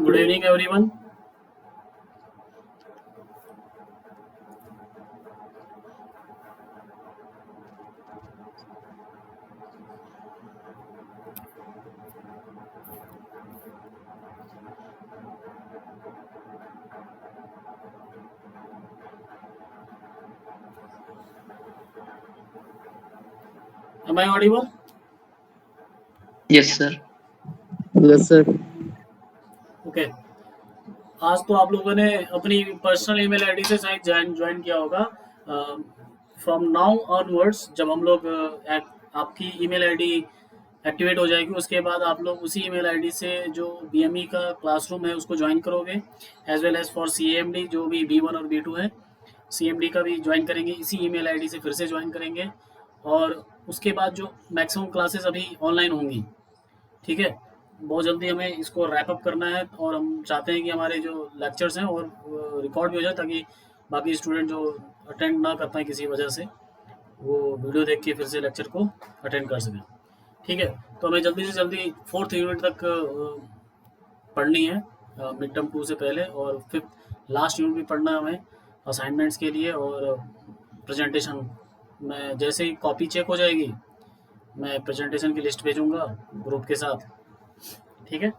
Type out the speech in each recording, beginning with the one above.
Good evening, everyone. Am I audible? Yes, sir. Yes sir. Okay. आज तो आप लोगों ने अपनी पर्सनल ईमेल आईडी से शायद ज्वाइन किया होगा। फ्रॉम नाउ ऑनवर्ड्स जब हम लोग आपकी ईमेल आईडी एक्टिवेट हो जाएगी, उसके बाद आप लोग उसी ईमेल आईडी से जो बीएमई का क्लासरूम है उसको ज्वाइन करोगे, as well as for CMD जो भी B1 और B2 है, सीएमडी का भी ज्वाइन करेंगे इसी ईमेल आईडी से, फिर से ज्वाइन करेंगे। और उसके बाद जो मैक्सिमम क्लासेस अभी ऑनलाइन होंगी, ठीक है, बहुत जल्दी हमें इसको रैप अप करना है और हम चाहते हैं कि हमारे जो लेक्चर्स हैं और रिकॉर्ड भी हो जाए, ताकि बाकी स्टूडेंट जो अटेंड ना कर पाए किसी वजह से, वो वीडियो देख के फिर से लेक्चर को अटेंड कर सकें। ठीक है, तो हमें जल्दी से जल्दी 4th यूनिट तक पढ़नी है मिड टर्म 2 से पहले, और 5th लास्ट यूनिट भी पढ़ना है हमें असाइनमेंट्स के लिए और प्रेजेंटेशन में। जैसे ही कॉपी चेक हो जाएगी मैं प्रेजेंटेशन की लिस्ट भेजूंगा ग्रुप के साथ। ठीक है,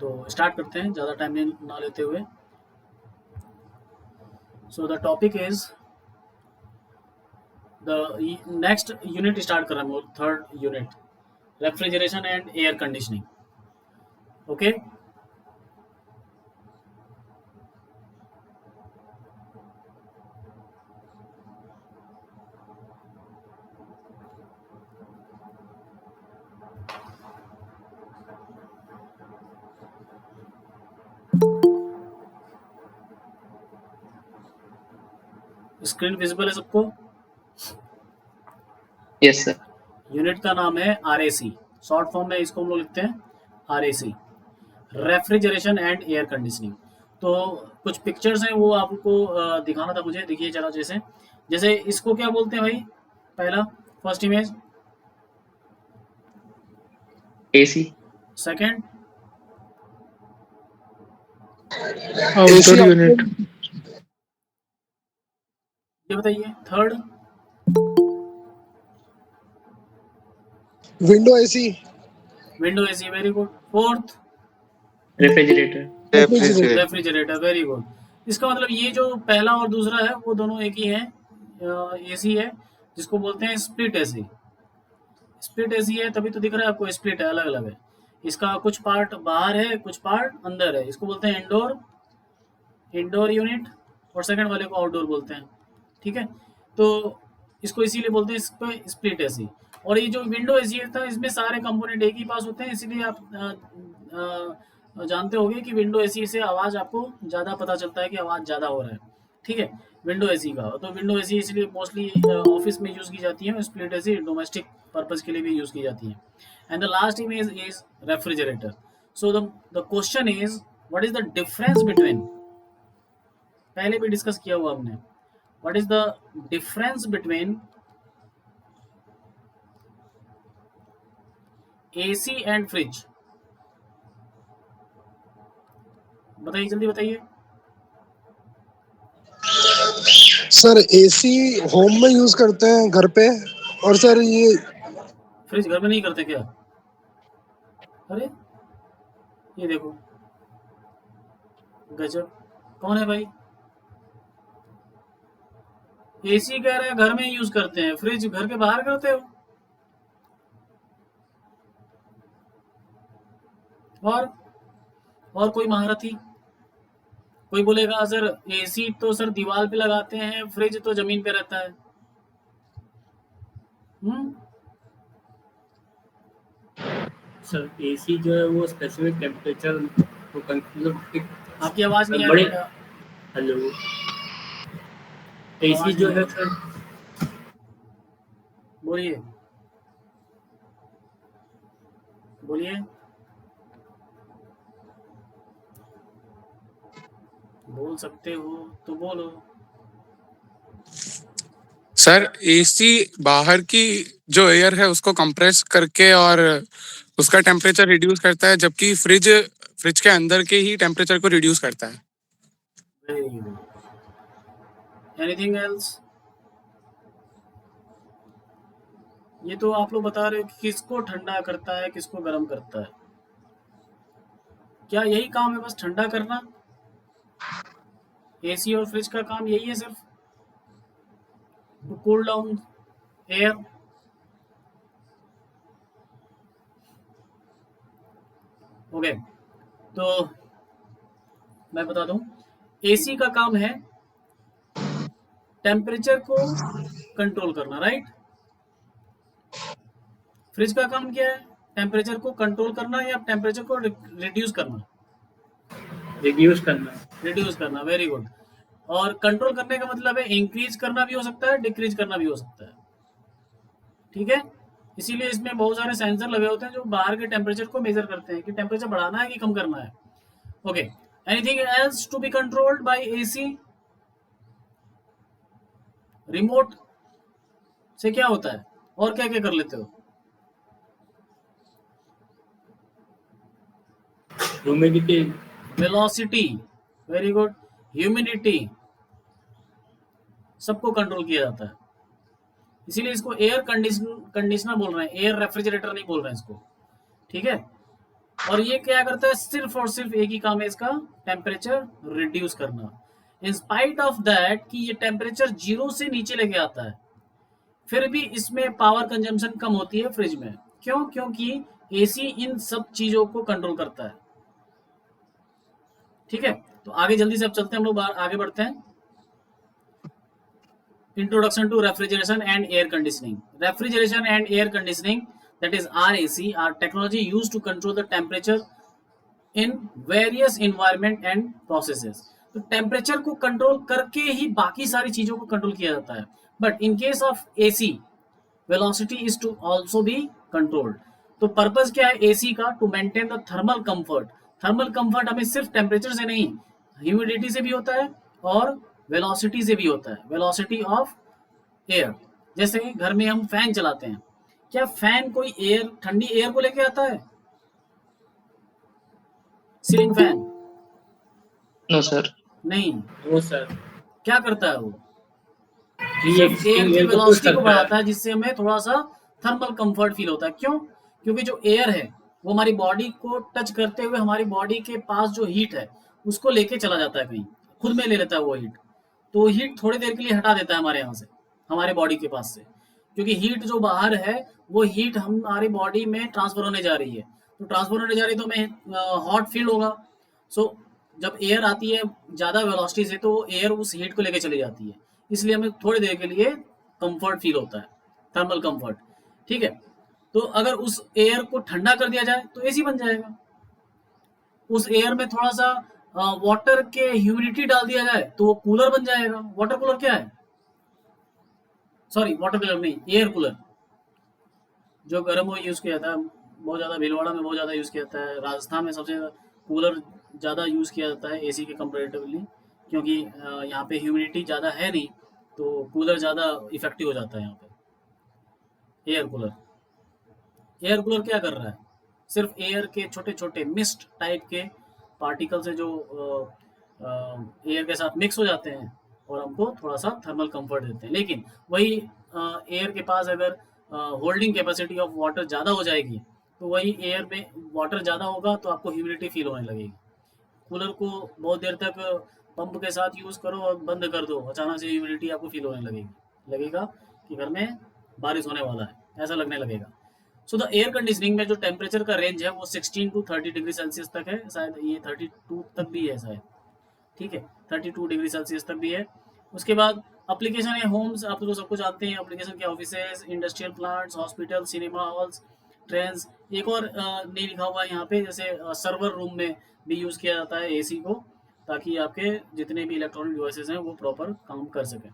तो स्टार्ट करते हैं ज़्यादा टाइम ना लेते हुए। So the topic is the next unit start कर रहे हैं, 3rd unit, refrigeration and air conditioning. Okay, screen visible है सबको? Yes, sir. यूनिट का नाम है RAC, शॉर्ट फॉर्म में इसको हम लोग लिखते हैं RAC, refrigeration and air conditioning. तो कुछ पिक्चर्स हैं वो आपको दिखाना था मुझे। देखिए जरा, जैसे जैसे इसको क्या बोलते हैं भाई? पहला first image, AC. Second outdoor unit. ये बताइए, third window AC. Window AC, very good. Fourth Refrigerator. Refrigerator, very good. इसका मतलब ये जो पहला और दूसरा है वो दोनों एक ही है, AC है, जिसको बोलते हैं स्प्लिट AC। स्प्लिट AC है तभी तो दिख रहा है आपको, स्प्लिट है, अलग अलग है। इसका कुछ पार्ट बाहर है, कुछ पार्ट अंदर है। इसको बोलते हैं इंडोर यूनिट, और सेकंड वाले को आउटडोर बोलते हैं। ठीक है, तो इसको इसीलिए बोलते हैं इस पे स्प्लिट एसी। और ये जो विंडो एसी था इसमें सारे कंपोनेंट एक ही पास होते हैं, इसीलिए आप जानते होंगे कि विंडो एसी से आवाज़ आपको ज़्यादा पता चलता है कि आवाज़ ज़्यादा हो रहा है। ठीक है, विंडो एसी का तो विंडो एसी इसलिए मोस्टली ऑफिस में यूज़ की जाती है, स्प्लिट एसी डोमेस्टिक पर्पज़ के लिए भी यूज़ की जाती है। And the last image is refrigerator. So the question is, what is the difference between, पहले भी डिस्कस किया हुआ हमने, what is the difference between AC and fridge? बताइए, जल्दी बताइए। सर एसी होम में यूज करते हैं घर पे, और सर ये फ्रिज घर में नहीं करते क्या? अरे ये देखो, गजब, कौन है भाई? एसी कह रहा है घर में ही यूज करते हैं, फ्रिज घर के बाहर करते हो? और कोई महारथी? कोई बोलेगा सर एसी तो सर दीवार पे लगाते हैं, फ्रिज तो जमीन पे रहता है। सर एसी जो है वो स्पेसिफिक टेम्परेचर को मतलब आपकी आवाज नहीं आ रही है। हेलो, एसी जो है सर, बोलिए बोलिए, बोल सकते हो तो बोलो। सर एसी बाहर की जो एयर है उसको कंप्रेस करके और उसका टेम्परेचर रिड्यूस करता है, जबकि फ्रिज के अंदर के ही टेम्परेचर को रिड्यूस करता है। Very good. Anything else? ये तो आप लोग बता रहे हो कि किसको ठंडा करता है, किसको गर्म करता है। क्या यही काम है बस, ठंडा करना? एसी और फ्रिज का काम यही है सिर्फ, to cool down air? Okay, तो मैं बता दूं, एसी का काम है टेम्परेचर को कंट्रोल करना, राइट? फ्रिज का काम क्या है? टेम्परेचर को कंट्रोल करना या टेम्परेचर को रिड्यूस करना? रिड्यूस करना। रिड्यूस करना, वेरी गुड। और कंट्रोल करने का मतलब है इंक्रीज करना भी हो सकता है, डिक्रीज करना भी हो सकता है, ठीक है? इसीलिए इसमें बहुत सारे सेंसर लगे होते हैं जो बाहर के टेम्परेचर को मेजर करते हैं कि टेम्परेचर बढ़ाना है कि कम करना है। Okay, anything else to be controlled by AC? Remote से क्या होता है और क्या क्या कर लेते हो? Humidity. Velocity, very good. Humidity, सबको कंट्रोल किया जाता है। इसीलिए इसको एयर कंडीशनर बोल रहे हैं, एयर रेफ्रिजरेटर नहीं बोल रहे हैं इसको, ठीक है? और ये क्या करता है? सिर्फ और सिर्फ एक ही काम है इसका, टेम्परेचर रिड्यूस करना। इन स्पाइट ऑफ दैट कि ये टेम्परेचर 0 से नीचे लेके आता है, फिर भी इसमें पावर कंजम्पशन कम होती है फ्रिज में। क्यों? क्योंकि एसी इन सब चीजों को कंट्रोल करता है, ठीक है? तो आगे जल्दी से अब चलते हैं, हम लोग आगे बढ़ते हैं। Introduction to refrigeration and air conditioning. Refrigeration and air conditioning, that is RAC, are technology used to control the temperature in various environment and processes. तो टेम्परेचर को कंट्रोल करके ही बाकी सारी चीजों को कंट्रोल किया जाता है। But in case of AC, velocity is to also be controlled. तो पर्पज क्या है एसी का? To maintain the thermal comfort. Thermal comfort हमें सिर्फ टेम्परेचर से नहीं, ह्यूमिडिटी से भी होता है और वेलोसिटी से भी होता है, वेलोसिटी ऑफ एयर। जैसे घर में हम फैन चलाते हैं, क्या फैन कोई एयर, ठंडी एयर को लेके आता है? Ceiling fan no sir. नहीं। वो सर क्या करता है वो? सिर्फ एयर की एयर को पुश वेलोसिटी को करता बढ़ाता है। है, जिससे हमें थोड़ा सा थर्मल कंफर्ट फील होता है। क्यों? क्योंकि जो एयर है वो हमारी बॉडी को टच करते हुए हमारी बॉडी के पास जो हीट है उसको लेके चला जाता है, कहीं खुद में ले लेता है वो हीट। तो हीट थोड़ी देर के लिए हटा देता है हमारे यहाँ से, हमारे बॉडी के पास से, क्योंकि हीट जो बाहर है वो हीट हमारी बॉडी में ट्रांसफर होने जा रही है। तो ट्रांसफर होने जा रही है तो हमें हॉट फील होगा। सो जब एयर आती है ज़्यादा वेलोसिटी से तो एयर उस हीट को लेके चली जाती है, इसलिए हमें थोड़ी देर के लिए कंफर्ट फील होता है, थर्मल कंफर्ट, ठीक है? तो अगर उस एयर को ठंडा कर दिया जाए तो एसी बन जाएगा। उस एयर में थोड़ा सा वाटर के ह्यूमिडिटी डाल दिया जाए तो वो कूलर बन जाएगा। वाटर कूलर क्या है? सॉरी, वाटर कूलर नहीं, एयर कूलर। जो गर्म वो यूज़ किया जाता है, बहुत ज़्यादा भीलवाड़ा में बहुत ज़्यादा यूज़ किया जाता है। राजस्थान में सबसे कूलर ज़्यादा यूज़ किया जाता है एसी के कंपेरेटिवली, क्योंकि यहाँ पे ह्यूमिडिटी ज़्यादा है नहीं, तो कूलर ज़्यादा इफेक्टिव हो जाता है यहाँ पे। एयर कूलर, एयर कूलर क्या कर रहा है? सिर्फ एयर के छोटे छोटे मिस्ट टाइप के पार्टिकल से जो एयर के साथ मिक्स हो जाते हैं और हमको थोड़ा सा थर्मल कंफर्ट देते हैं। लेकिन वही एयर के पास अगर होल्डिंग कैपेसिटी ऑफ वाटर ज़्यादा हो जाएगी तो वही एयर में वाटर ज़्यादा होगा तो आपको ह्यूमिडिटी फील होने लगेगी। कूलर को बहुत देर तक पंप के साथ यूज़ करो और बंद कर दो, अचानक से ह्यूमिडिटी आपको फील होने लगेगी, लगेगा कि घर में बारिश होने वाला है, ऐसा लगने लगेगा। सो द एयर कंडीशनिंग में जो टेम्परेचर का रेंज है वो 16 टू 30 डिग्री सेल्सियस तक है, शायद ये 32 तक भी है शायद, ठीक है, 32 डिग्री सेल्सियस तक भी है। उसके बाद एप्लीकेशन है होम्स, आप लोग सबको जानते हैं एप्लीकेशन क्या, offices, industrial plants, hospital, cinema halls, trains. एक और नहीं लिखा हुआ है यहाँ पे, जैसे सर्वर रूम में भी यूज़ किया जाता है एसी को, ताकि आपके जितने भी इलेक्ट्रॉनिक डिवाइसेज हैं वो प्रॉपर काम कर सकें।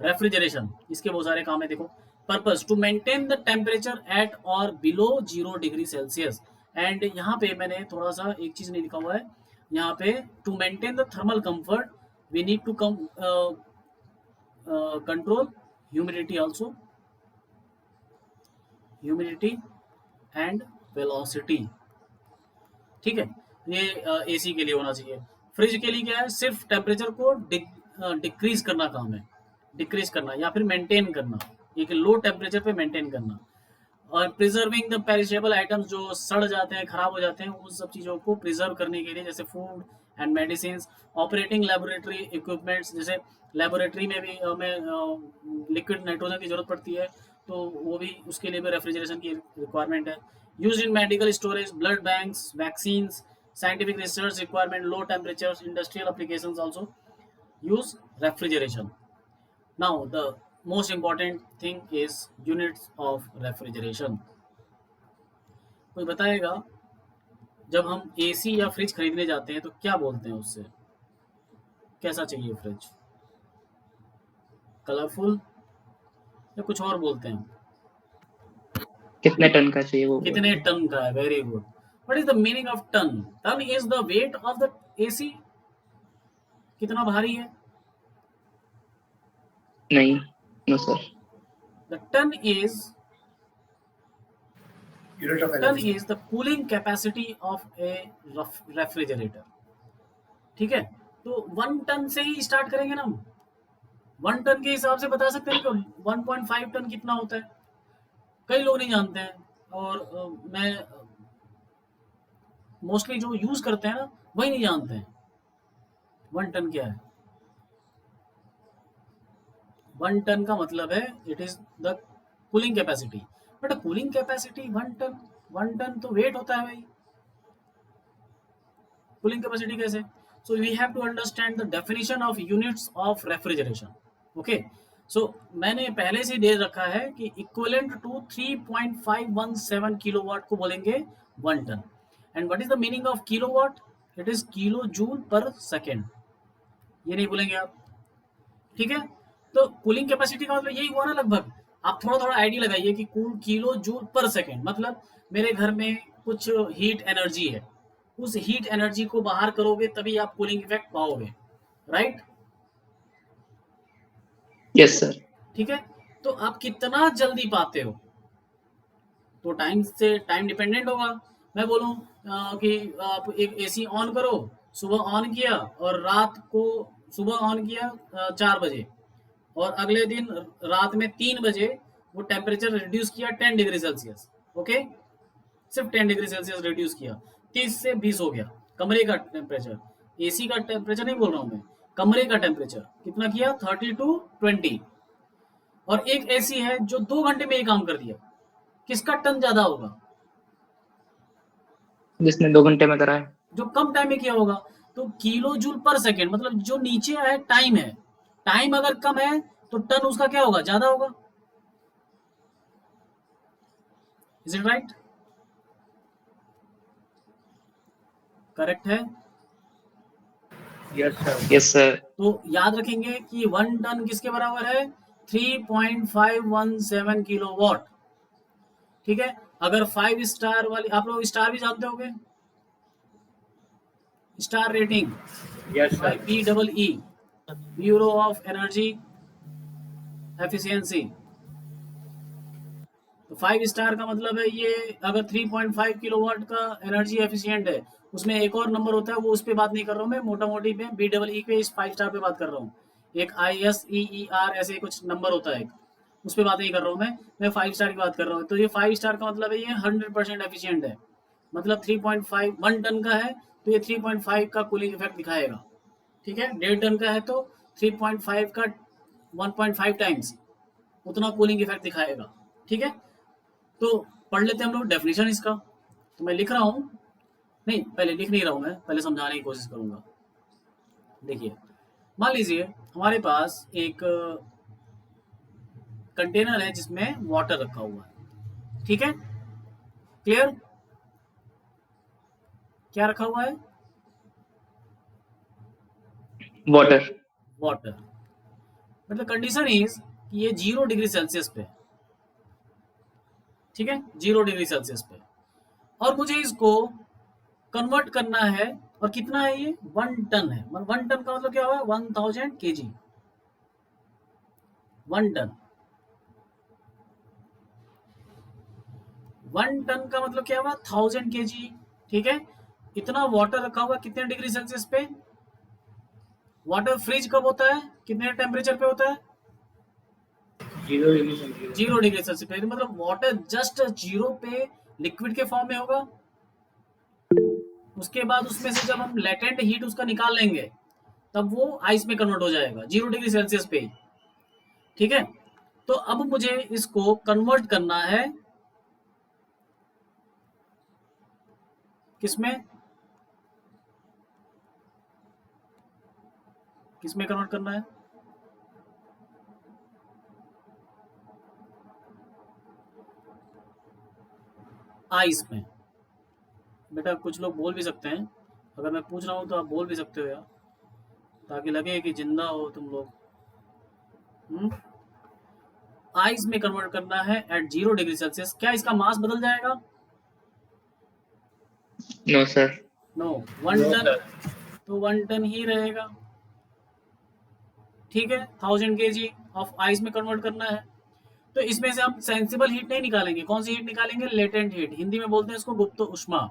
रेफ्रिजरेशन, इसके बहुत सारे काम है, देखो। Purpose to maintain the temperature at और बिलो 0 डिग्री सेल्सियस। एंड यहाँ पे मैंने थोड़ा सा एक चीज़ नहीं लिखा हुआ है यहाँ पे, to maintain the thermal comfort we need to control humidity also, humidity and velocity, ठीक है। ये एसी के लिए होना चाहिए। फ्रिज के लिए क्या है, सिर्फ टेम्परेचर को डिक्रीज करना काम है, डिक्रीज करना या फिर मेंटेन करना, एक लो टेम्परेचर पे मेंटेन करना। और प्रिजर्विंग द पेरिशेबल आइटम्स, जो सड़ जाते हैं, खराब हो जाते हैं, उन सब चीज़ों को प्रिजर्व करने के लिए, जैसे food and medicine. Operating laboratory equipments, जैसे लेबोरेटरी में भी हमें लिक्विड नाइट्रोजन की जरूरत पड़ती है, तो वो भी, उसके लिए भी रेफ्रिजरेशन की रिक्वायरमेंट है। Use in medical storage, blood banks, vaccines, scientific research requirement, low temperatures, industrial applications also use refrigeration. Now, the most important thing is units of refrigeration. कोई बताएगा, जब हम एसी या फ्रिज खरीदने जाते हैं तो क्या बोलते हैं उससे, कैसा चाहिए फ्रिज, कलरफुल या कुछ और बोलते हैं? कितने टन का चाहिए वो? कितने टन का है, very good. What is the meaning of ton? Ton is the weight of the AC, कितना भारी है। नहीं, no sir. The ton is unit of ton energy. Is the cooling capacity of a refrigerator, ठीक है। तो 1 ton से ही start करेंगे ना हम, 1 टन के हिसाब से बता सकते हैं कि 1.5 टन कितना होता है। कई लोग नहीं जानते हैं, और मैं मोस्टली जो यूज करते हैं ना, वही नहीं जानते हैं 1 टन क्या है। 1 टन का मतलब है it is the cooling capacity. But cooling capacity 1 ton तो वेट होता है भाई, कूलिंग कैपेसिटी कैसे? So we have to understand the definition of units of refrigeration. Okay, so मैंने पहले से दे रखा है कि इक्विवेलेंट टू 3.517 किलोवाट को बोलेंगे 1 ton. And what is the meaning of kilowatt? It is kilo joule per second, ये नहीं भूलेंगे आप, ठीक है। तो कूलिंग कैपेसिटी का मतलब यही हुआ ना लगभग। आप थोड़ा थोड़ा आइडिया लगाइए कि किलो जूल पर सेकेंड मतलब मेरे घर में कुछ हीट एनर्जी है, उस हीट एनर्जी को बाहर करोगे तभी आप कूलिंग इफेक्ट पाओगे, राइट? Yes sir. ठीक है, तो आप कितना जल्दी पाते हो, तो टाइम से टाइम डिपेंडेंट होगा। मैं बोलूं कि आप एक एसी ऑन करो, सुबह ऑन किया और रात को, सुबह ऑन किया 4 बजे और अगले दिन रात में 3 बजे वो टेम्परेचर रिड्यूस किया 10 डिग्री सेल्सियस, ओके, सिर्फ 10 डिग्री सेल्सियस रिड्यूस किया, 30 से 20 हो गया कमरे का टेम्परेचर। एसी का टेम्परेचर नहीं बोल रहा हूँ मैं, कमरे का टेम्परेचर कितना किया, 30 to 20। और एक एसी है जो 2 घंटे में ये काम कर दिया, किसका टन ज्यादा होगा? जिसने 2 घंटे में करा है। जो कम टाइम में किया होगा। तो किलो जूल पर सेकेंड मतलब जो नीचे है टाइम है, टाइम अगर कम है तो टन उसका क्या होगा, ज्यादा होगा। Is it right? करेक्ट है? Yes sir. Yes sir. तो याद रखेंगे कि 1 टन किसके बराबर है, 3.517 किलोवाट, ठीक है। अगर 5 स्टार वाली, आप लोग स्टार भी जानते होंगे, star rating, yes sir. BEE, bureau of energy efficiency. तो 5 स्टार का मतलब है ये, अगर 3.5 किलोवाट का एनर्जी एफिशिएंट है, उसमें एक और नंबर होता है, वो उस पर बात नहीं कर रहा हूँ मैं, मोटा मोटी पे BEE पे, इस 5 स्टार पे बात कर रहा हूँ। एक ISEER ऐसे कुछ नंबर होता है, उस पर बात नहीं कर रहा हूँ मैं 5 स्टार की बात कर रहा हूँ। तो ये 5 स्टार का मतलब है ये 100% एफिशिएंट है, मतलब 3.5, 1 टन का है तो ये 3.5 का कूलिंग इफेक्ट दिखाएगा, ठीक है। 1.5 टन का है तो 3.5 का 1.5 टाइम्स उतना कूलिंग इफेक्ट दिखाएगा, ठीक है। तो पढ़ लेते हैं हम लोग डेफिनेशन इसका। तो मैं लिख रहा हूँ, नहीं पहले लिख नहीं रहा हूँ मैं, पहले समझाने की कोशिश करूंगा। देखिए, मान लीजिए हमारे पास एक कंटेनर है जिसमें वाटर रखा हुआ है, ठीक है, क्लियर? क्या रखा हुआ है? Water. Water. But the condition is कि ये 0 डिग्री सेल्सियस पे, ठीक है, 0 डिग्री सेल्सियस पे, और मुझे इसको कन्वर्ट करना है, और कितना है ये, 1 टन है। 1 टन का मतलब क्या हुआ, 1000 kg, 1 टन। 1 टन का मतलब क्या हुआ, 1000 kg। ठीक है, इतना वाटर रखा हुआ कितने डिग्री सेल्सियस पे? वाटर फ्रीज कब होता है, कितने टेम्परेचर पे होता है? 0 डिग्री सेंटीग्रेड। 0 डिग्री सेल्सियस पे। मतलब वाटर जस्ट 0 पे लिक्विड के फॉर्म में होगा। उसके बाद उसमें से जब हम लेटेंट हीट उसका निकाल लेंगे तब वो आइस में कन्वर्ट हो जाएगा 0 डिग्री सेल्सियस पे ही। ठीक है, तो अब मुझे इसको कन्वर्ट करना है किसमें, किसमें कन्वर्ट करना है? आइस में। बेटा कुछ लोग बोल भी सकते हैं, अगर मैं पूछ रहा हूँ तो आप बोल भी सकते हो यार, ताकि लगे कि जिंदा हो तुम लोग। आइस में कन्वर्ट करना है एट 0 डिग्री सेल्सियस। क्या इसका मास बदल जाएगा? No sir. No, 1 no ton, sir. तो 1 टन ही रहेगा। ठीक है, 1000 kg ऑफ आइस में कन्वर्ट करना है। तो इसमें से हम सेंसिबल हीट नहीं निकालेंगे, कौन सी हीट निकालेंगे? Latent heat. हिंदी में बोलते हैं इसको गुप्त उष्मा।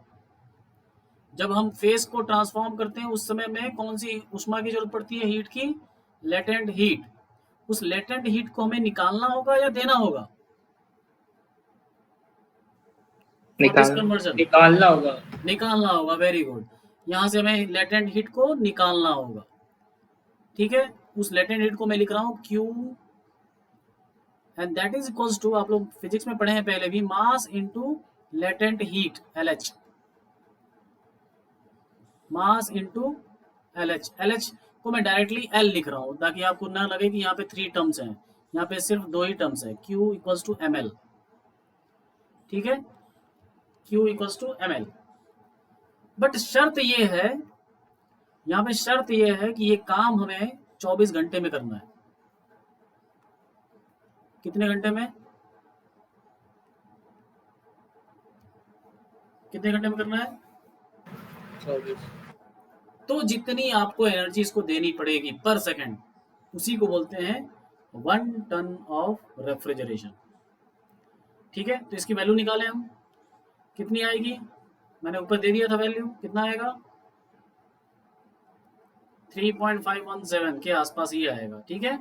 जब हम फेस को ट्रांसफॉर्म करते हैं उस समय में कौन सी उष्मा की जरूरत पड़ती है? हीट की, लेटेंट हीट। उस लेटेंट हीट को हमें निकालना होगा या देना होगा फॉर दिस निकाल कन्वर्जन? निकालना होगा। निकालना होगा, वेरी गुड। यहाँ से हमें लेटेंट हीट को निकालना होगा। ठीक है, उस लेटेंट हीट को मैं लिख रहा हूँ Q, and that is equals to, आप लोग फिजिक्स में पढ़े हैं पहले भी, mass into latent heat LH। Mass into LH। LH को मैं डायरेक्टली L लिख रहा हूँ ताकि आपको ना लगे कि यहाँ पे 3 टर्म्स हैं, यहाँ पे सिर्फ 2 ही टर्म्स है, Q इक्वल्स टू ml। ठीक है, Q equals to ml। But शर्त ये है, यहाँ पे शर्त ये है कि ये काम हमें 24 घंटे में करना है। कितने घंटे में? कितने घंटे में करना है? 24। तो जितनी आपको एनर्जी इसको देनी पड़ेगी पर सेकंड, उसी को बोलते हैं 1 टन ऑफ रेफ्रिजरेशन। ठीक है, तो इसकी वैल्यू निकालें हम, कितनी आएगी? मैंने ऊपर दे दिया था वैल्यू, कितना आएगा? 3.517 के आसपास ही आएगा। ठीक है,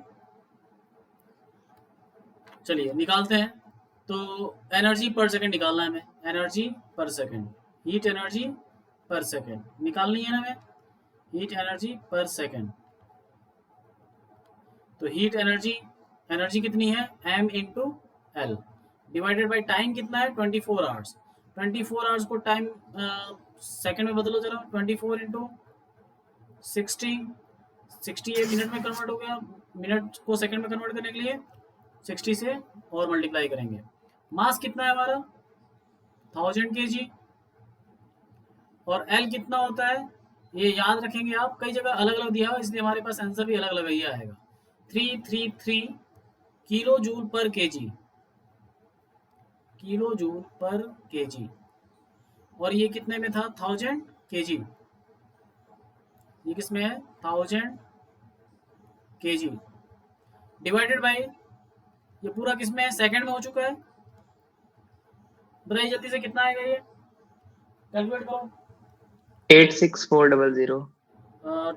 चलिए निकालते हैं। तो एनर्जी पर सेकंड निकालना है हमें, एनर्जी पर सेकंड, हीट एनर्जी पर सेकंड निकालनी है ना हमें, हीट एनर्जी पर सेकंड। तो हीट एनर्जी, एनर्जी कितनी है? m into L, divided by time कितना है? 24 आवर्स। 24 आवर्स को टाइम सेकंड में बदलो जरा, 24 इंटू 60, 60 ये मिनट में कन्वर्ट हो गया, मिनट को सेकंड में कन्वर्ट करने के लिए 60 से और मल्टीप्लाई करेंगे। मास कितना है हमारा? 1000 kg। और एल कितना होता है ये याद रखेंगे आप, कई जगह अलग अलग दिया हुआ इसलिए हमारे पास आंसर भी अलग अलग ही आएगा। 333 किलो जूल पर केजी, किलो जूल पर केजी। और ये कितने में था? 1000 kg। ये किसमें है? 1000 kg डिवाइडेड बाई, ये पूरा किसमें है? सेकंड में हो चुका है। बताइए जल्दी से कितना आएगा ये, कैलकुलेट करो। 86400।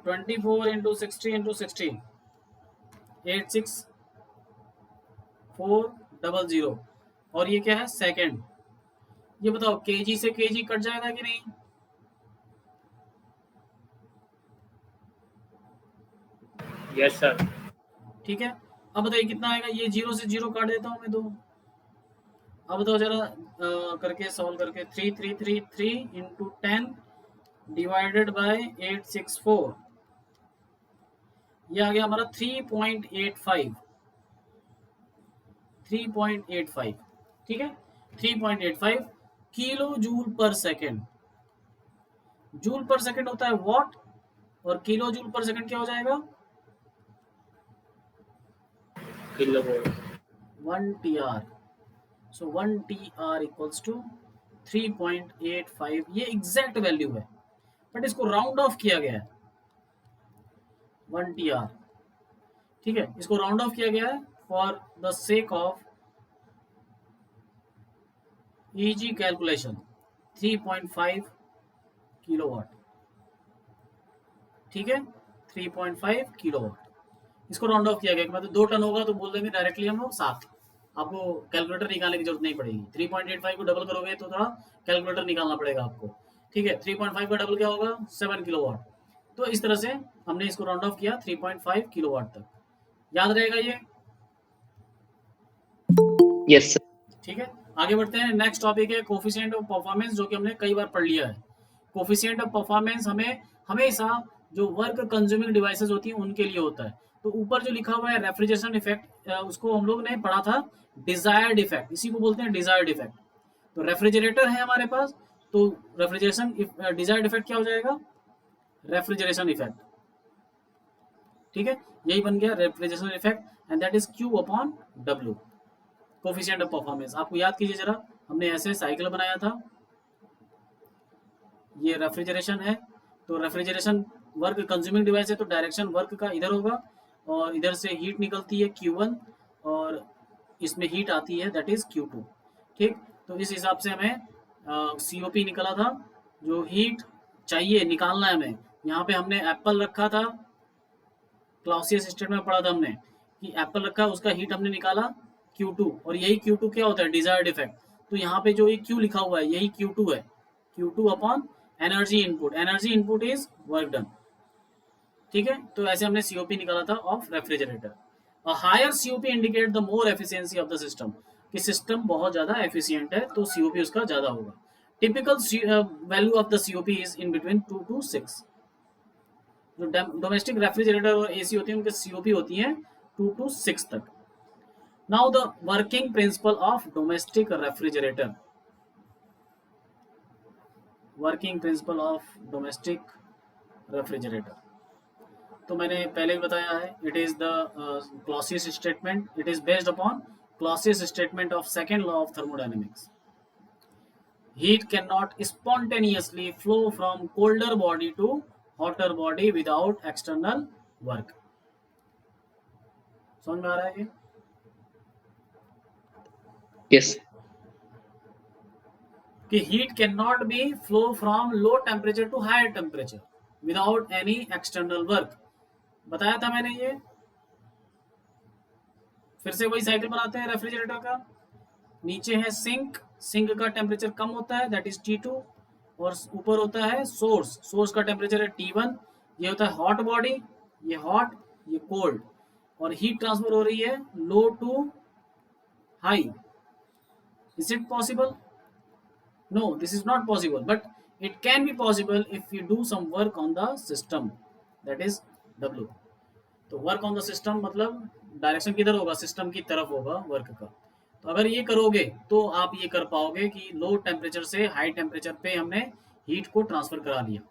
24 इंटू 60 इंटू 60, 86400। और ये क्या है? सेकंड। ये बताओ केजी से केजी कट जाएगा कि नहीं? Yes sir. ठीक है, अब बताइए कितना आएगा? ये 0 से 0 काट देता हूँ मैं 2। अब बताओ जरा करके सॉल्व करके, 3333 इंटू 10 डिवाइडेड बाय 864, ये आ गया हमारा 3.85। 3.85, ठीक है, 3.85 kilo joule per second. Joule per second होता है वॉट, और किलो जूल पर सेकेंड क्या हो जाएगा? Kilo volt. 1 TR। So 1 TR equals to 3.85। ये एग्जैक्ट वैल्यू है, बट इसको राउंड ऑफ किया गया है 1 TR। ठीक है, इसको राउंड ऑफ किया गया है for the sake of easy calculation 3.5 kilowatt, ठीक है, 3.5 किलोवाट। इसको राउंड ऑफ किया गया, मतलब 2 टन होगा तो बोल देंगे डायरेक्टली हम लोग 7, आपको कैलकुलेटर निकालने की जरूरत नहीं पड़ेगी। 3.85 को डबल करोगे तो थोड़ा कैलकुलेटर निकालना पड़ेगा आपको, ठीक है। 3.5 का डबल क्या होगा, 7 किलोवाट। तो इस तरह से हमने इसको राउंड ऑफ किया 3.5 किलोवाट तक, याद रहेगा ये, यस सर। ठीक है। आगे बढ़ते हैं, नेक्स्ट टॉपिक है कोफिशिएंट ऑफ परफॉर्मेंस, जो कि हमने कई बार पढ़ लिया है। कोफिशिएंट ऑफ परफॉर्मेंस हमें हमेशा जो वर्क कंज्यूमिंग डिवाइसेस होती हैं उनके लिए होता है। तो ऊपर जो लिखा हुआ है रेफ्रिजरेशन इफेक्ट, उसको हम लोग ने पढ़ा था डिजायर्ड इफेक्ट, इसी को बोलते हैं डिजायर्ड इफेक्ट। तो रेफ्रिजरेटर है हमारे पास, तो रेफ्रिजरेशन डिजायर्ड इफेक्ट क्या हो जाएगा, रेफ्रिजरेशन इफेक्ट, ठीक है। यही बन गया refrigeration effect and that is Q upon W, coefficient of performance. आपको याद कीजिए जरा, हमने ऐसे साइकिल बनाया था, ये रेफ्रिजरेशन है, तो रेफ्रिजरेशन वर्क कंज्यूमिंग डिवाइस है, तो डायरेक्शन वर्क का इधर होगा और इधर से हीट निकलती है Q1 और इसमें हीट आती है दैट इज Q2, ठीक। तो इस हिसाब से हमें COP निकला था, जो हीट चाहिए निकालना है हमें। यहाँ पे हमने एप्पल रखा था, क्लाउसियस स्टेट में पढ़ा था हमने कि एप्पल रखा, उसका हीट हमने निकाला Q2, और यही Q2 क्या होता है, डिजायर्ड इफेक्ट। तो यहाँ पे जो ये Q लिखा हुआ है यही Q2 है, Q2 upon energy input, energy input is work done, ठीक है। तो ऐसे हमने COP निकाला था of refrigerator. A higher COP indicate the more efficiency of the system, कि सिस्टम बहुत ज्यादा एफिशिएंट है तो COP उसका ज्यादा होगा। Typical value of the COP is in between 2 to 6। जो डोमेस्टिक रेफ्रिजरेटर और AC होती है उनके COP होती है 2 to 6 तक। Now the working principle of domestic refrigerator, working principle of domestic refrigerator, तो मैंने पहले ही बताया है, it is the Clausius statement, it is based upon Clausius statement of second law of thermodynamics. Heat can not spontaneously flow from colder body to hotter body without external work. समझ में आ रहा है ये? यस कि heat can not be flow from low temperature to higher temperature without any external work, बताया था मैंने ये। फिर से वही साइकिल बनाते हैं रेफ्रिजरेटर का, नीचे है सिंक, सिंक का टेम्परेचर कम होता है दैट इज T2, और ऊपर होता है सोर्स, सोर्स का टेम्परेचर है T1। ये होता है हॉट बॉडी, ये हॉट ये कोल्ड, और हीट ट्रांसफर हो रही है low to high. Is it possible? No, this is not possible, but it can be possible if you do some work on the system, that is W। तो work on the system मतलब direction किधर होगा, system की तरफ होगा work का। तो अगर ये करोगे तो आप ये कर पाओगे कि लो टेम्परेचर से हाई टेम्परेचर पे हमने हीट को ट्रांसफर करा लिया।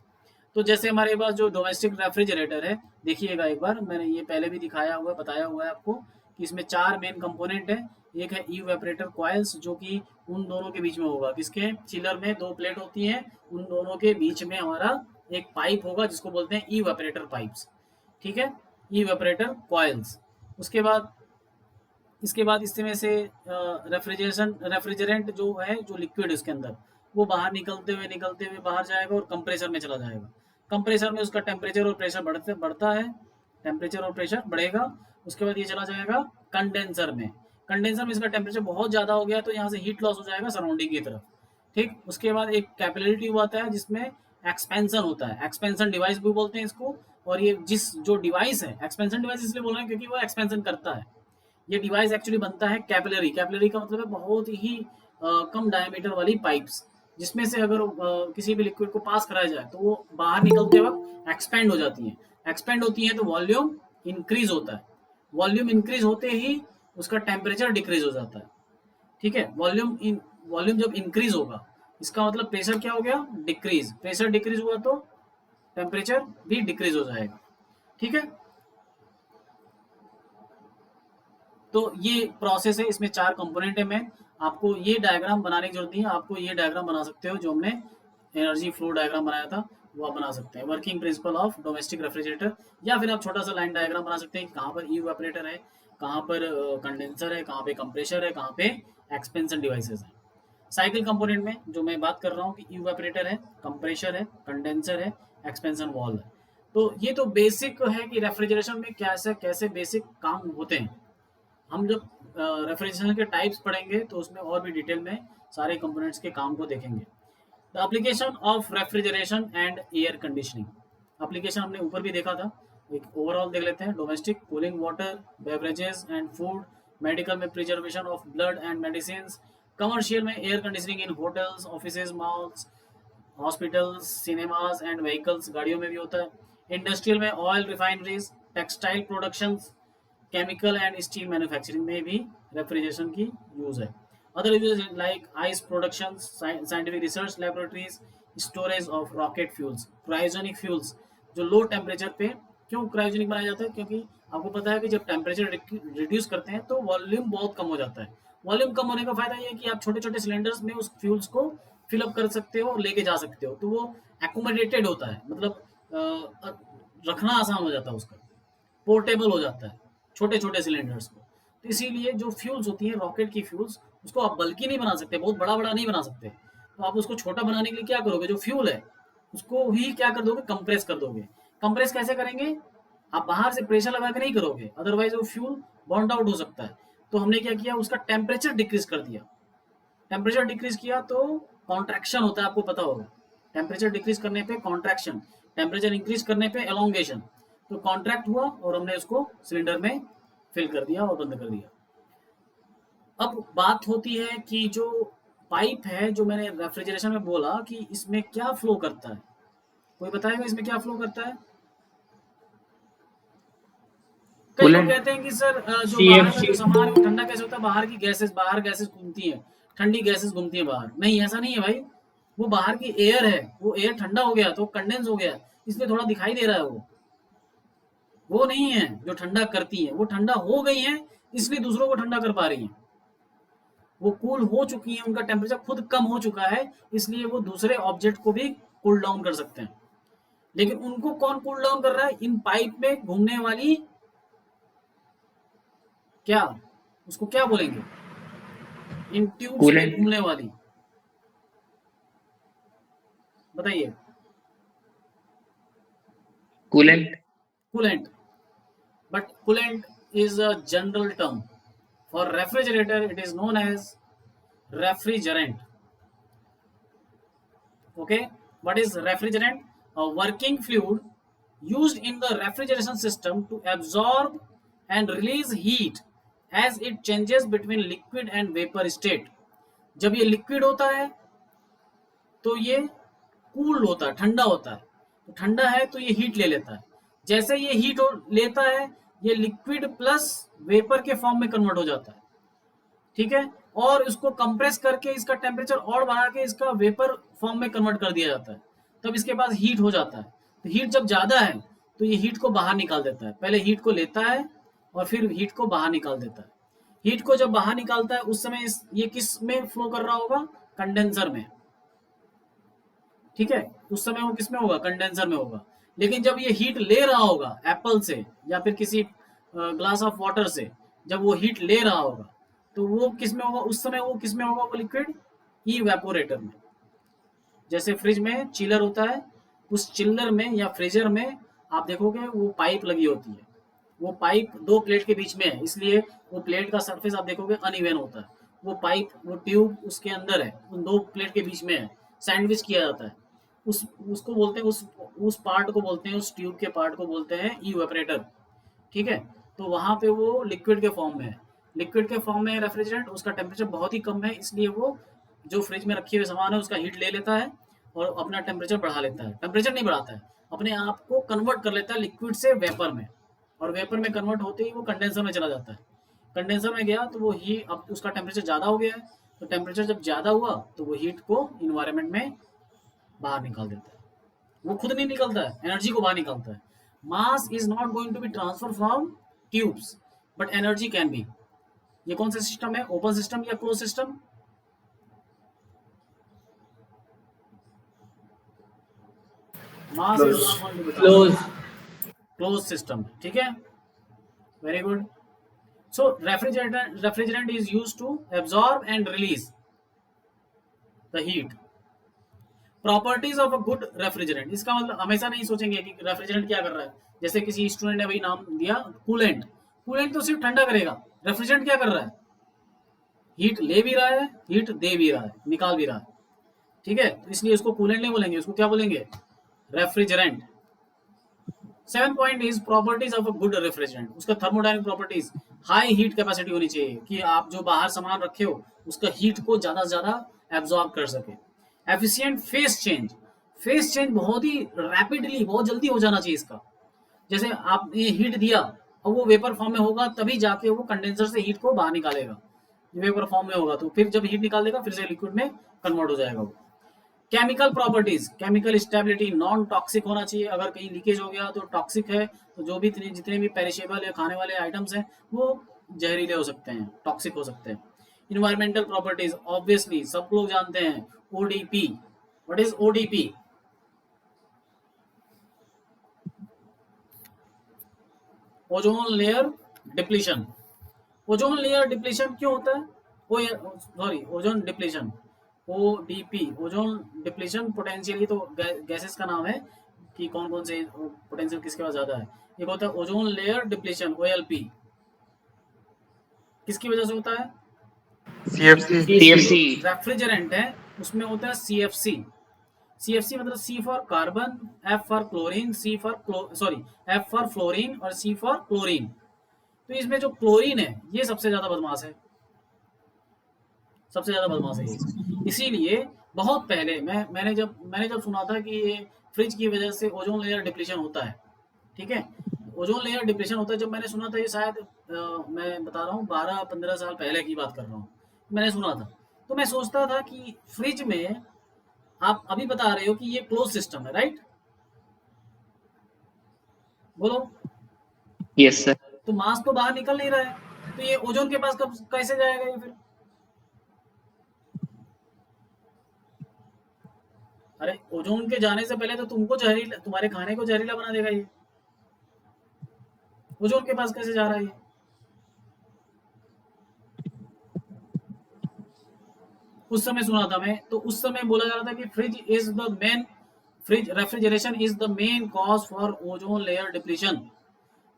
तो जैसे हमारे पास जो डोमेस्टिक रेफ्रिजरेटर है, देखिएगा एक बार, मैंने ये पहले भी दिखाया हुआ है, बताया हुआ है आपको कि इसमें 4 मेन कंपोनेंट है। एक है इवेपोरेटर कॉइल्स, जो कि उन दोनों के बीच में होगा, किसके, चिलर में 2 प्लेट होती हैं, उन दोनों के बीच में हमारा एक पाइप होगा जिसको बोलते हैं इवेपोरेटर पाइप्स, ठीक है, इवेपोरेटर कॉइल्स। इसके बाद इसमें से रेफ्रिजरेंट जो है, जो लिक्विड उसके अंदर, वो बाहर निकलते हुए बाहर जाएगा और कंप्रेसर में चला जाएगा। कंप्रेसर में उसका टेम्परेचर और प्रेशर बढ़ता है, टेम्परेचर और प्रेशर बढ़ेगा। उसके बाद ये चला जाएगा कंडेंसर में, कंडेंसर में इसका टेम्परेचर बहुत ज़्यादा हो गया तो यहाँ से हीट लॉस हो जाएगा सराउंडिंग की तरफ, ठीक। उसके बाद एक कैपिलरी ट्यूब आता है जिसमें एक्सपेंशन होता है, एक्सपेंशन डिवाइस भी बोलते हैं इसको। और ये जो डिवाइस है, एक्सपेंशन डिवाइस इसलिए बोल रहे हैं क्योंकि वो एक्सपेंशन करता है। ये डिवाइस एक्चुअली बनता है कैपिलरी, कैपिलरी का मतलब है बहुत ही कम डायमीटर वाली पाइप्स, जिसमें से अगर किसी भी लिक्विड को पास कराया जाए तो वो बाहर निकलते वक्त एक्सपेंड हो जाती है। एक्सपेंड होती है तो वॉल्यूम इंक्रीज होता है, वॉल्यूम इंक्रीज होते ही उसका टेम्परेचर डिक्रीज हो जाता है, ठीक है। वॉल्यूम जब इंक्रीज होगा इसका मतलब प्रेशर क्या हो गया, डिक्रीज। प्रेशर डिक्रीज हुआ तो टेम्परेचर भी डिक्रीज हो जाएगा, ठीक है। तो ये प्रोसेस है, इसमें 4 कंपोनेंट है। मैं आपको ये डायग्राम बनाने की जरूरत नहीं है, आपको ये डायग्राम बना सकते हो जो हमने एनर्जी फ्लो डायग्राम बनाया था वो आप बना सकते हैं, working principle of domestic refrigerator. या फिर आप छोटा सा लाइन डायग्राम बना सकते हैं कि कहाँ पर इवेपोरेटर है, कहाँ पर कंडेंसर है, कहाँ पे कंप्रेसर है, कहाँ पे एक्सपेंशन डिवाइसेस है। साइकिल कंपोनेंट में जो मैं बात कर रहा हूँ कि इवेपोरेटर है, कंप्रेसर है, कंडेंसर है, एक्सपेंशन वाल्व है। तो ये तो बेसिक है कि रेफ्रिजरेशन में कैसे कैसे बेसिक काम होते हैं। हम जब रेफ्रिजरेशन के टाइप्स पढ़ेंगे तो उसमें और भी डिटेल में सारे कंपोनेंट्स के काम को देखेंगे। The application of refrigeration and air conditioning. Application हमने ऊपर भी देखा था, एक ओवरऑल देख लेते हैं। Domestic cooling water, beverages and food, medical में preservation of blood and medicine, commercial में air conditioning in hotels, offices, malls, hospitals, cinemas and vehicles, गाड़ियों में भी होता है। इंडस्ट्रियल में oil refineries, textile productions, chemical and steel manufacturing में भी रेफ्रिजरेशन की यूज है। Other use like ice production, scientific research laboratories, storage of rocket fuels, cryogenic fuels जो लो टेम्परेचर पे। क्यों क्रायोजेनिक बनाया जाता है? क्योंकि आपको पता है कि जब टेम्परेचर रिड्यूस करते हैं तो वॉल्यूम बहुत कम हो जाता है। वॉल्यूम कम होने का फायदा ये है कि आप छोटे छोटे सिलेंडर्स में उस फ्यूल्स को फिलअप कर सकते हो और लेके जा सकते हो, तो वो एकोमोडेटेड होता है, मतलब रखना आसान हो जाता है, उसका पोर्टेबल हो जाता है छोटे छोटे सिलेंडर्स को। तो इसीलिए जो फ्यूल्स होती हैं रॉकेट की फ्यूल्स, उसको आप बल्कि नहीं बना सकते, बहुत बड़ा बड़ा नहीं बना सकते। तो आप उसको छोटा बनाने के लिए क्या करोगे? जो फ्यूल है उसको ही क्या कर दोगे? कंप्रेस कर दोगे। कंप्रेस कैसे करेंगे? आप बाहर से प्रेशर लगा के नहीं करोगे, अदरवाइज वो फ्यूल बॉन्ड आउट हो सकता है। तो हमने क्या किया? उसका टेम्परेचर डिक्रीज कर दिया। टेम्परेचर डिक्रीज किया तो कॉन्ट्रैक्शन होता है, आपको पता होगा। टेम्परेचर डिक्रीज करने पे कॉन्ट्रैक्शन, टेम्परेचर इंक्रीज करने पे एलोंगेशन। तो कॉन्ट्रैक्ट हुआ और हमने उसको सिलेंडर में फिल कर दिया और बंद कर दिया। अब बात होती है कि जो पाइप है, जो मैंने रेफ्रिजरेशन में बोला कि इसमें क्या फ्लो करता है, कोई बताएगा इसमें क्या फ्लो करता है? कई लोग कहते हैं कि सर जो बाहर का जो सामान है वो ठंडा कैसे होता है? बाहर की गैसेस, बाहर गैसेस घूमती हैं, ठंडी गैसेस घूमती हैं बाहर। नहीं, ऐसा नहीं है भाई। वो बाहर की एयर है, वो एयर ठंडा हो गया तो कंडेंस हो गया, इसलिए थोड़ा दिखाई दे रहा है। वो नहीं है जो ठंडा करती है, वो ठंडा हो गई है इसलिए दूसरों को ठंडा कर पा रही है। वो कूल हो चुकी है, उनका टेम्परेचर खुद कम हो चुका है, इसलिए वो दूसरे ऑब्जेक्ट को भी कूल डाउन कर सकते हैं। लेकिन उनको कौन कूल डाउन कर रहा है? इन पाइप में घूमने वाली, क्या उसको क्या बोलेंगे, इन ट्यूब्स में कूलेंट। घूमने वाली, बताइए। Coolant. Coolant. But coolant is a general term. For refrigerator, it is known as refrigerant. Okay, what is refrigerant? A working fluid used in the refrigeration system to absorb and release heat as it changes between liquid and vapor state. जब ये liquid होता है तो ये cool होता है, ठंडा होता है। तो ठंडा है तो ये हीट ले लेता है। जैसे ये हीट लेता है, ये लिक्विड प्लस वेपर के फॉर्म में कन्वर्ट हो जाता है, ठीक है। और इसको कंप्रेस करके इसका टेम्परेचर और बढ़ा के इसका वेपर फॉर्म में कन्वर्ट कर दिया जाता है, तब इसके पास हीट हो जाता है। तो हीट जब ज्यादा है तो ये हीट को बाहर निकाल देता है। पहले हीट को लेता है और फिर हीट को बाहर निकाल देता है। हीट को जब बाहर निकालता है उस समय ये किस में फ्लो कर रहा होगा? कंडेंसर में, ठीक है। उस समय वो किस में होगा? कंडेंसर में होगा। लेकिन जब ये हीट ले रहा होगा एप्पल से या फिर किसी ग्लास ऑफ वाटर से, जब वो हीट ले रहा होगा तो वो किस में होगा? उस समय वो किस में होगा? वो लिक्विड इवेपोरेटर में। जैसे फ्रिज में चिलर होता है, उस चिलर में या फ्रीजर में आप देखोगे वो पाइप लगी होती है। वो पाइप दो प्लेट के बीच में है, इसलिए वो प्लेट का सरफेस आप देखोगे अनइवन होता है। वो पाइप, वो ट्यूब उसके अंदर है, उन दो प्लेट के बीच में है, सैंडविच किया जाता है। उसको बोलते हैं, उस पार्ट को बोलते हैं, उस ट्यूब के पार्ट को बोलते हैं इवेपोरेटर, ठीक है। तो वहां पे वो लिक्विड के फॉर्म में है, लिक्विड के फॉर्म में रेफ्रिजरेंट। उसका टेम्परेचर बहुत ही कम है, इसलिए वो जो फ्रिज में रखे हुए सामान है उसका हीट ले लेता है और अपना टेम्परेचर बढ़ा लेता है। टेम्परेचर नहीं बढ़ाता है, अपने आप को कन्वर्ट कर लेता है लिक्विड से वेपर में, और वेपर में कन्वर्ट होते ही वो कंडेंसर में चला जाता है। कंडेंसर में गया तो वो हीट, अब उसका टेम्परेचर ज़्यादा हो गया है, तो टेम्परेचर जब ज़्यादा हुआ तो वो हीट को इन्वायरमेंट में बाहर निकाल देता है। वो खुद नहीं निकलता है, एनर्जी को बाहर निकालता है। Mass is not going to be transfer from tubes but energy can be. ये कौन सा सिस्टम है? ओपन सिस्टम या close system? Mass is not going to be close. Close system, ठीक है, very good. So refrigerant is used to absorb and release the heat. Properties of a good refrigerant, इसका मतलब हमेशा नहीं सोचेंगे कि रेफ्रिजरेंट क्या कर रहा है। जैसे किसी स्टूडेंट ने भाई नाम दिया कूलेंट, कूलेंट तो सिर्फ ठंडा करेगा, रेफ्रिजरेंट क्या कर रहा है, हीट ले भी रहा है, हीट दे भी रहा है, निकाल भी रहा है, ठीक है। तो इसलिए उसको कूलेंट नहीं बोलेंगे, उसको क्या बोलेंगे, refrigerant. 7 point is properties of a good refrigerant, उसका thermodynamic properties, high heat capacity होनी चाहिए कि आप जो बाहर सामान रखे हो उसका हीट को ज्यादा से ज्यादा एब्जॉर्ब कर सके। Efficient face change, face change बहुत ही रैपिडली, बहुत जल्दी हो जाना चाहिए इसका। जैसे आपने हीट दिया और वो वेपर फॉर्म में होगा तभी जाके वो कंडेंसर से हीट को बाहर निकालेगा, वेपर फॉर्म में होगा तो फिर जब हीट निकाल देगा फिर से लिक्विड में कन्वर्ट हो जाएगा वो। Chemical properties, chemical stability, non toxic होना चाहिए, अगर कहीं लीकेज हो गया तो टॉक्सिक है तो जो भी जितने भी पेरिशेबल या खाने वाले आइटम्स हैं वो जहरीले हो सकते हैं, टॉक्सिक हो सकते हैं। इन्वायरमेंटल प्रॉपर्टीज, ऑब्वियसली सब लोग जानते हैं ODP. What is ODP? Ozone layer depletion. Ozone layer depletion क्यों होता है, ozone depletion, ODP, ozone depletion potential, ये तो गैसेस का नाम है कि कौन कौन से पोटेंशियल किसके पास ज्यादा है। एक होता है ओजोन लेयर डिप्लीशन, ओएलपी, किसकी वजह से होता है, CFC। रेफ्रिजरेंट है उसमें होता है सीएफसी। सीएफसी मतलब C for carbon, F for chlorine, F for fluorine और सी फॉर क्लोरीन। तो इसमें जो क्लोरीन है ये सबसे ज्यादा बदमाश है, सबसे ज्यादा बदमाश है ये। इसीलिए बहुत पहले मैंने जब सुना था कि ये फ्रिज की वजह से ओजोन लेयर डिप्लीशन होता है, ठीक है, ओजोन लेयर डिप्लीशन होता है, जब मैंने सुना था ये शायद मैं बता रहा हूँ 12-15 साल पहले की बात कर रहा हूँ, मैंने सुना था। तो मैं सोचता था कि फ्रिज में आप अभी बता रहे हो कि ये क्लोज सिस्टम है, राइट, बोलो, यस सर। तो मास तो बाहर निकल नहीं रहा है, तो ये ओजोन के पास कब कैसे जाएगा ये फिर? अरे ओजोन के जाने से पहले तो तुमको जहरीला, तुम्हारे खाने को जहरीला बना देगा ये, ओजोन के पास कैसे जा रहा है ये? उस समय सुना था मैं, तो उस समय बोला जा रहा था कि fridge refrigeration is the main cause for ozone layer depletion,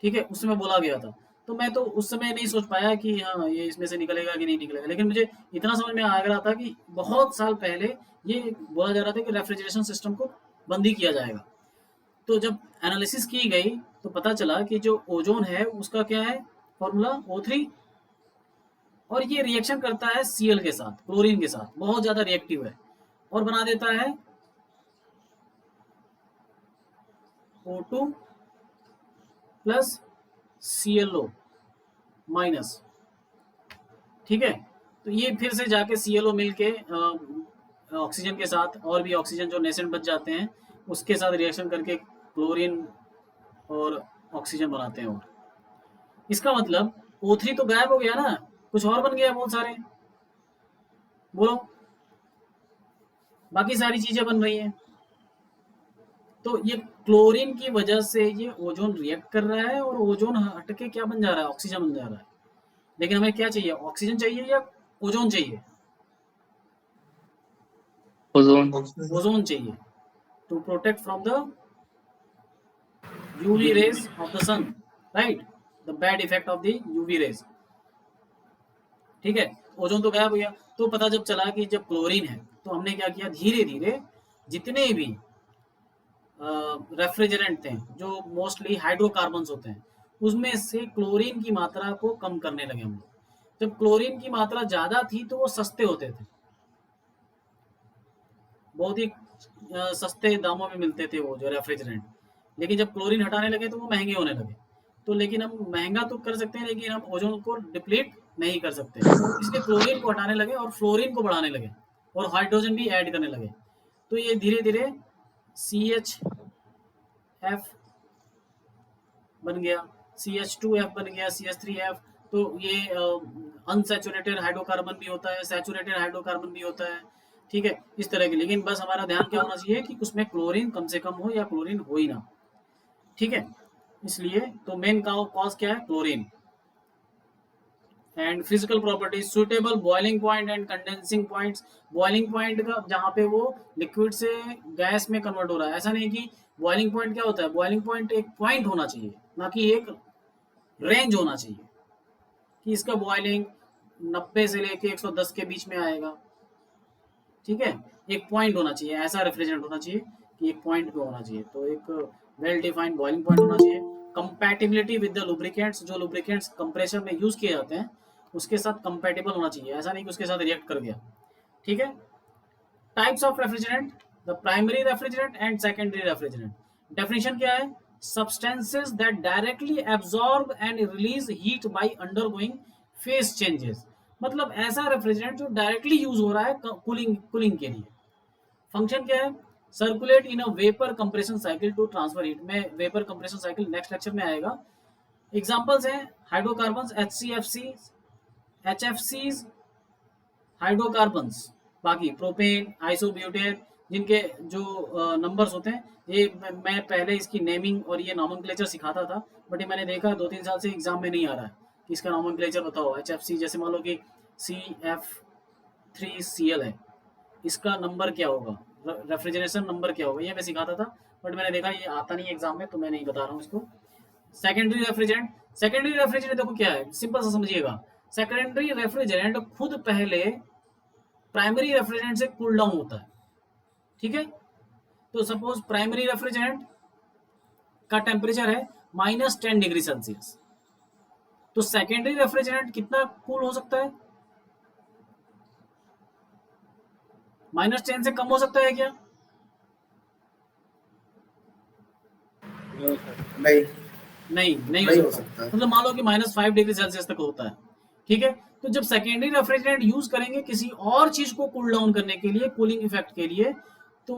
ठीक है, उस समय बोला गया था। तो मैं तो उस समय नहीं सोच पाया कि हाँ ये इसमें से निकलेगा कि नहीं निकलेगा, लेकिन मुझे इतना समझ में आ रहा था कि बहुत साल पहले ये बोला जा रहा था कि रेफ्रिजरेशन सिस्टम को बंद ही किया जाएगा। तो जब एनालिसिस की गई तो पता चला कि जो ओजोन है उसका क्या है फॉर्मूला, O3, और ये रिएक्शन करता है Cl के साथ, क्लोरीन के साथ, बहुत ज्यादा रिएक्टिव है और बना देता है O2 प्लस ClO माइनस, ठीक है। तो ये फिर से जाके ClO मिलके ऑक्सीजन के साथ और भी ऑक्सीजन जो नेसेंट बच जाते हैं उसके साथ रिएक्शन करके क्लोरीन और ऑक्सीजन बनाते हैं। और इसका मतलब O3 तो गायब हो गया ना, कुछ और बन गया बहुत सारे, बोलो, बाकी सारी चीजें बन रही हैं। तो ये क्लोरीन की वजह से ये ओजोन रिएक्ट कर रहा है और ओजोन हटके क्या बन जा रहा है, ऑक्सीजन बन जा रहा है। लेकिन हमें क्या चाहिए, ऑक्सीजन चाहिए या ओजोन चाहिए? ओजोन। ओजोन चाहिए to protect from the UV rays of the sun, right, the bad effect of the UV rays, ठीक है। ओजोन तो गायब हो गया, तो पता जब चला कि जब क्लोरीन है तो हमने क्या किया, धीरे धीरे जितने भी रेफ्रिजरेंट थे जो मोस्टली हाइड्रोकार्बन्स होते हैं उसमें से क्लोरीन की मात्रा को कम करने लगे हम लोग। जब क्लोरीन की मात्रा ज्यादा थी तो वो सस्ते होते थे, बहुत ही सस्ते दामों में मिलते थे वो जो रेफ्रिजरेंट। लेकिन जब क्लोरीन हटाने लगे तो वो महंगे होने लगे। तो लेकिन हम महंगा तो कर सकते हैं लेकिन हम ओजोन को डिप्लीट नहीं कर सकते, इसलिए क्लोरीन को हटाने लगे और फ्लोरीन को बढ़ाने लगे और हाइड्रोजन भी ऐड करने लगे। तो ये धीरे धीरे CHF बन गया, CH2F बन गया, CH3F। तो ये अनसैचुरेटेड हाइड्रोकार्बन भी होता है, सैचुरेटेड हाइड्रोकार्बन भी होता है, ठीक है, इस तरह के। लेकिन बस हमारा ध्यान क्या होना चाहिए कि उसमें क्लोरीन कम से कम हो या क्लोरीन हो ही ना, ठीक है। इसलिए तो मेन कॉज क्या है, chlorine. And physical properties, suitable boiling point and condensing points. Boiling point का जहाँ पे वो लिक्विड से गैस में कन्वर्ट हो रहा है, ऐसा नहीं कि बॉइलिंग पॉइंट क्या होता है, बॉइलिंग पॉइंट एक पॉइंट होना चाहिए, ना कि एक रेंज होना चाहिए कि इसका बॉइलिंग 90 से लेके 110 के बीच में आएगा। ठीक है, एक पॉइंट होना चाहिए, ऐसा रेफ्रिजरेंट होना चाहिए कि एक पॉइंट पे होना चाहिए। तो एक वेल डिफाइंड बॉइलिंग पॉइंट होना चाहिए। कंपैटिबिलिटी विद द लुब्रिकेंट्स, जो लुब्रिकेंट्स कंप्रेसर में यूज किए जाते हैं उसके साथ कंपैटिबल होना चाहिए, ऐसा नहीं कि उसके साथ रिएक्ट कर गया। ठीक है। Types of refrigerant, the primary refrigerant and secondary refrigerant. Definition क्या है, substances that directly absorb and release heat bye undergoing phase changes. मतलब ऐसा रेफ्रिजरेंट जो डायरेक्टली यूज हो रहा है कूलिंग के लिए। फंक्शन क्या है, circulate in a vapour compression cycle to transfer heat. में vapour compression cycle next lecture में आएगा। एग्जांपल्स हैं हाइड्रोकार्बन्स, HCFC, HFCs, हाइड्रोकार्बन्स, बाकी प्रोपेन, आइसोब्यूटेन, जिनके जो नंबर्स होते हैं, ये मैं पहले इसकी नेमिंग और ये नॉमेनक्लेचर सिखाता था, बट ये मैंने देखा 2-3 साल से एग्जाम में नहीं आ रहा है कि इसका नॉमेनक्लेचर बताओ। HFC जैसे मान लो कि CF3Cl है, इसका नंबर क्या होगा, रेफ्रिजरेशन नंबर क्या होगा, ये मैं सिखाता था, बट मैंने देखा ये आता नहीं एग्जाम में, तो मैं नहीं बता रहा हूँ इसको। सेकेंडरी रेफ्रिजरेंट, सेकेंडरी रेफ्रिजरेंट देखो क्या है, सिंपल सा समझिएगा। सेकेंडरी रेफ्रिजरेंट खुद पहले प्राइमरी रेफ्रिजरेंट से कूल डाउन होता है। ठीक है, तो सपोज प्राइमरी रेफ्रिजरेंट का टेम्परेचर है -10 डिग्री सेल्सियस, तो सेकेंडरी रेफ्रिजरेंट कितना कूल हो सकता है, -10 से कम हो सकता है क्या? नहीं नहीं नहीं हो हो सकता। सकता। मतलब मान लो कि -5 डिग्री सेल्सियस तक होता है। ठीक है, तो जब सेकेंडरी रेफ्रिजरेंट यूज करेंगे किसी और चीज को कूल डाउन करने के लिए, कूलिंग इफेक्ट के लिए, तो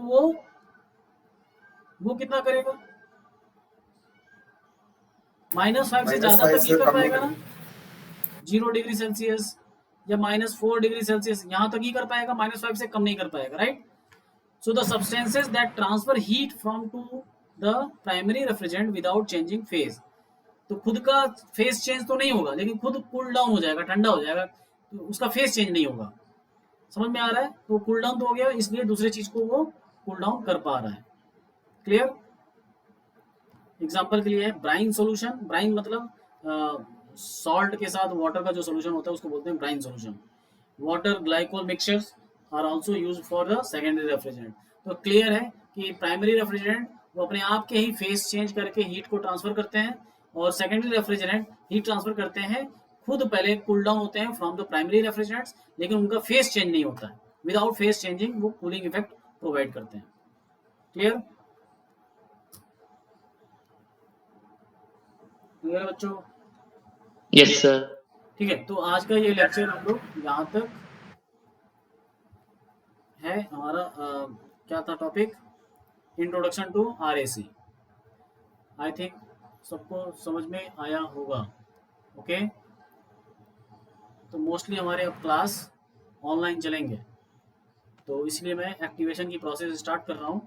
वो कितना करेगा, -5 से ज्यादा -5 तक ही से कर कम नहीं पाएगा ना, करेंगे। 0 डिग्री सेल्सियस या -4 डिग्री सेल्सियस, यहां तक ही कर पाएगा, -5 से कम नहीं कर पाएगा, right. So the substances that transfer heat from to the primary refrigerant without changing phase, तो खुद का फेस चेंज तो नहीं होगा, लेकिन खुद कूल डाउन हो जाएगा, ठंडा हो जाएगा, तो उसका फेस चेंज नहीं होगा। समझ में आ रहा है, तो कूल डाउन तो हो गया, इसलिए दूसरे चीज को वो कूल डाउन कर पा रहा है। क्लियर। एग्जाम्पल के लिए है ब्राइन सॉल्यूशन, ब्राइन मतलब सॉल्ट के साथ वाटर का जो सॉल्यूशन होता है उसको बोलते हैं brine solution. Water glycol mixtures are also used for the secondary refrigerant. तो क्लियर है कि प्राइमरी रेफ्रिजरेंट वो अपने आप के ही फेस चेंज करके हीट को ट्रांसफर करते हैं, और सेकेंडरी रेफ्रिजरेंट हीट ट्रांसफर करते हैं, खुद पहले कूल डाउन होते हैं फ्रॉम द प्राइमरी रेफ्रिजरेंट्स, लेकिन उनका फेस चेंज नहीं होता है। विदाउट फेस चेंजिंग वो कूलिंग इफेक्ट प्रोवाइड करते हैं। क्लियर, क्लियर बच्चों। Yes sir. ठीक है, तो आज का ये लेक्चर हम लोग यहाँ तक है। हमारा क्या था topic, introduction to RAC। I think सबको समझ में आया होगा। ओके, तो मोस्टली हमारे अब क्लास ऑनलाइन चलेंगे, तो इसलिए मैं एक्टिवेशन की प्रोसेस स्टार्ट कर रहा हूँ।